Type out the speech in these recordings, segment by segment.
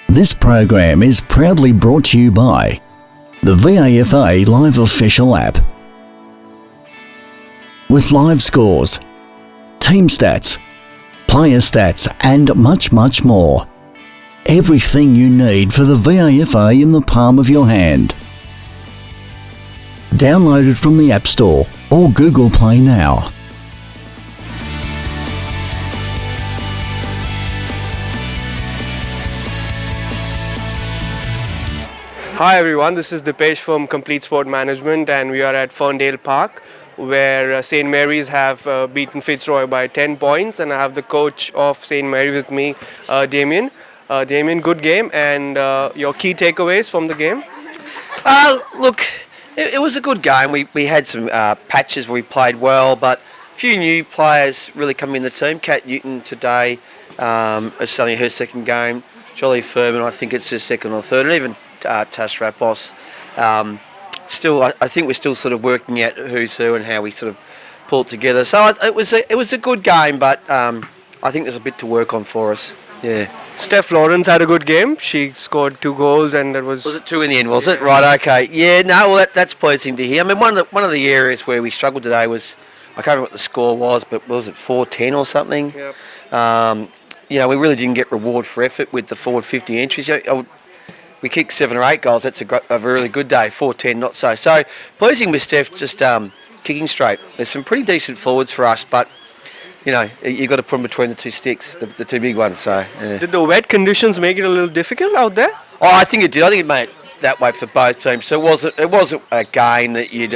This program is proudly brought to you by the VAFA Live Official app. With live scores, team stats, player stats and much, much more. Everything you need for the VAFA in the palm of your hand. Download it from the App Store or Google Play now. Hi everyone, this is Dipesh from Complete Sport Management and we are at Ferndale Park where St. Mary's have beaten Fitzroy by 10 points and I have the coach of St. Mary's with me, Damien. Damien, good game and your key takeaways from the game? Look, it was a good game. We had some patches where we played well, but a few new players really come in the team. Kat Newton today is only her second game. Jolie Furman, I think it's her second or third, and even Tash Rapos. Still, I think we're still sort of working out who's who and how we sort of pull it together. So it was a good game, but I think there's a bit to work on for us. Yeah. Steph Lawrence had a good game. She scored 2 goals and that was... Was it 2 in the end, was it? Right, okay. Yeah, no, well, that's pleasing to hear. I mean, one of the areas where we struggled today was, I can't remember what the score was, but was it 4-10 or something? Yep. We really didn't get reward for effort with the forward 50 entries. We kicked 7 or 8 goals. That's a really good day. 4-10, not so. So pleasing with Steph just kicking straight. There's some pretty decent forwards for us, but you've got to put them between the 2 sticks, the 2 big ones. So yeah. Did the wet conditions make it a little difficult out there? Oh, I think it did. I think it made it that way for both teams. So it wasn't a game that you'd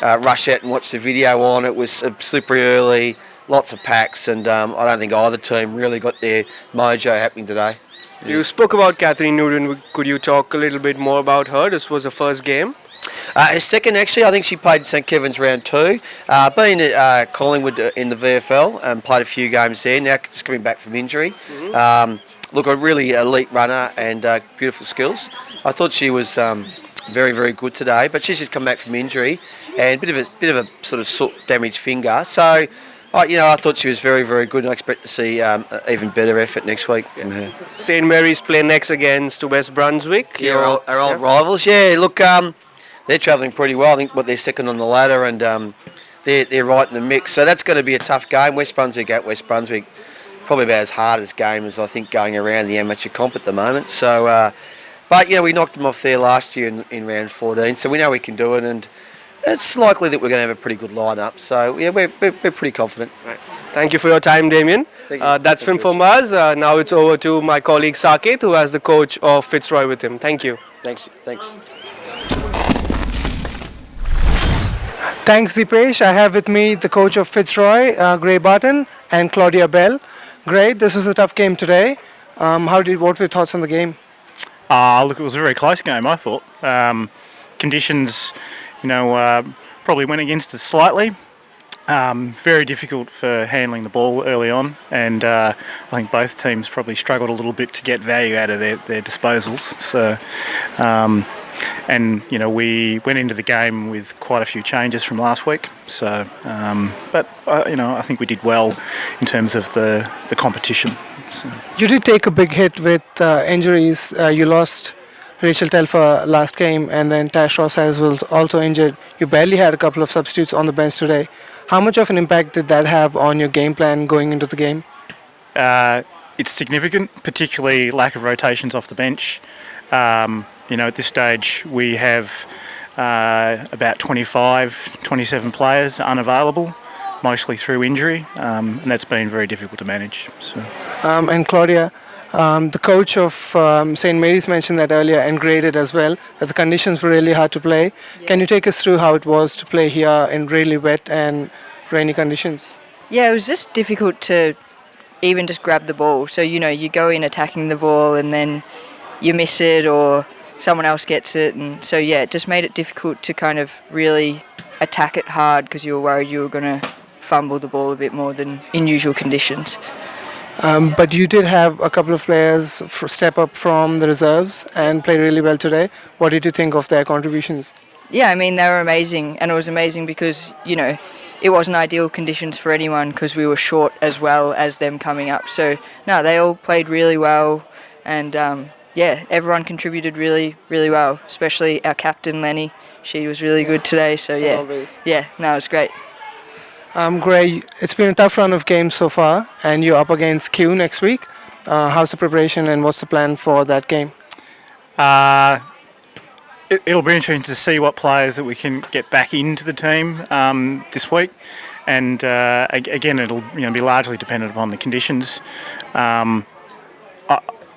rush out and watch the video on. It was slippery early, lots of packs, and I don't think either team really got their mojo happening today. Yeah. You spoke about Catherine Newton. Could you talk a little bit more about her? This was her first game. Her second, actually. I think she played St Kevin's round 2. Been at Collingwood in the VFL and played a few games there. Now just coming back from injury. Mm-hmm. A really elite runner and beautiful skills. I thought she was very, very good today, but she's just come back from injury and bit of a sort of damaged finger. So. I thought she was very, very good and I expect to see even better effort next week from her. St. Mary's play next against West Brunswick. Yeah, our old rivals. Yeah, look, they're travelling pretty well. I think they're second on the ladder and they're right in the mix. So that's going to be a tough game. West Brunswick at West Brunswick, probably about as hard a game as I think going around the amateur comp at the moment. So, we knocked them off there last year in round 14. So we know we can do it and it's likely that we're going to have a pretty good lineup, so yeah, we're pretty confident. Right. Thank you for your time, Damien. That's from us. Now it's over to my colleague Saket, who has the coach of Fitzroy with him. Thank you. Thanks. Thanks, Dipesh. I have with me the coach of Fitzroy, Gray Barton, and Claudia Bell. Gray, this was a tough game today. What were your thoughts on the game? Look, it was a very close game, I thought. Conditions... probably went against us slightly. Very difficult for handling the ball early on, and I think both teams probably struggled a little bit to get value out of their disposals. So, we went into the game with quite a few changes from last week. So, I think we did well in terms of the competition. So. You did take a big hit with injuries. You lost Rachel Telfer last game, and then Tash Ross was also injured. You barely had a couple of substitutes on the bench today. How much of an impact did that have on your game plan going into the game? It's significant, particularly lack of rotations off the bench. At this stage we have about 27 players unavailable, mostly through injury, and that's been very difficult to manage. So. And Claudia, the coach of St. Mary's mentioned that earlier and graded as well, that the conditions were really hard to play. Yeah. Can you take us through how it was to play here in really wet and rainy conditions? Yeah, it was just difficult to even just grab the ball. So, you go in attacking the ball and then you miss it or someone else gets it. And so, yeah, it just made it difficult to kind of really attack it hard because you were worried you were going to fumble the ball a bit more than in usual conditions. But you did have a couple of players step up from the reserves and play really well today. What did you think of their contributions? Yeah, I mean, they were amazing. And it was amazing because, it wasn't ideal conditions for anyone because we were short as well as them coming up. So, no, they all played really well. And, yeah, everyone contributed really, really well, especially our captain Lenny. She was really good today, so yeah. Always. Yeah, no, it was great. Gray, it's been a tough run of games so far, and you're up against Q next week. How's the preparation and what's the plan for that game? It'll be interesting to see what players that we can get back into the team this week, and again, it'll be largely dependent upon the conditions.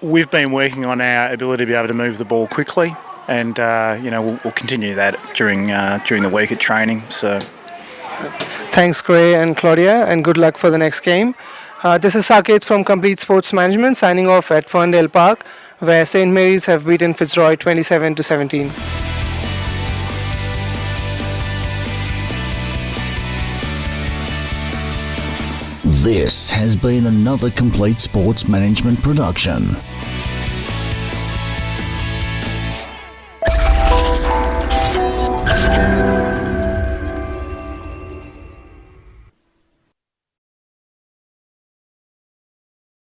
We've been working on our ability to be able to move the ball quickly, and we'll continue that during the week at training. So. Thanks, Gray and Claudia, and good luck for the next game. This is Saket from Complete Sports Management signing off at Ferndale Park, where St. Mary's have beaten Fitzroy 27-17. This has been another Complete Sports Management production.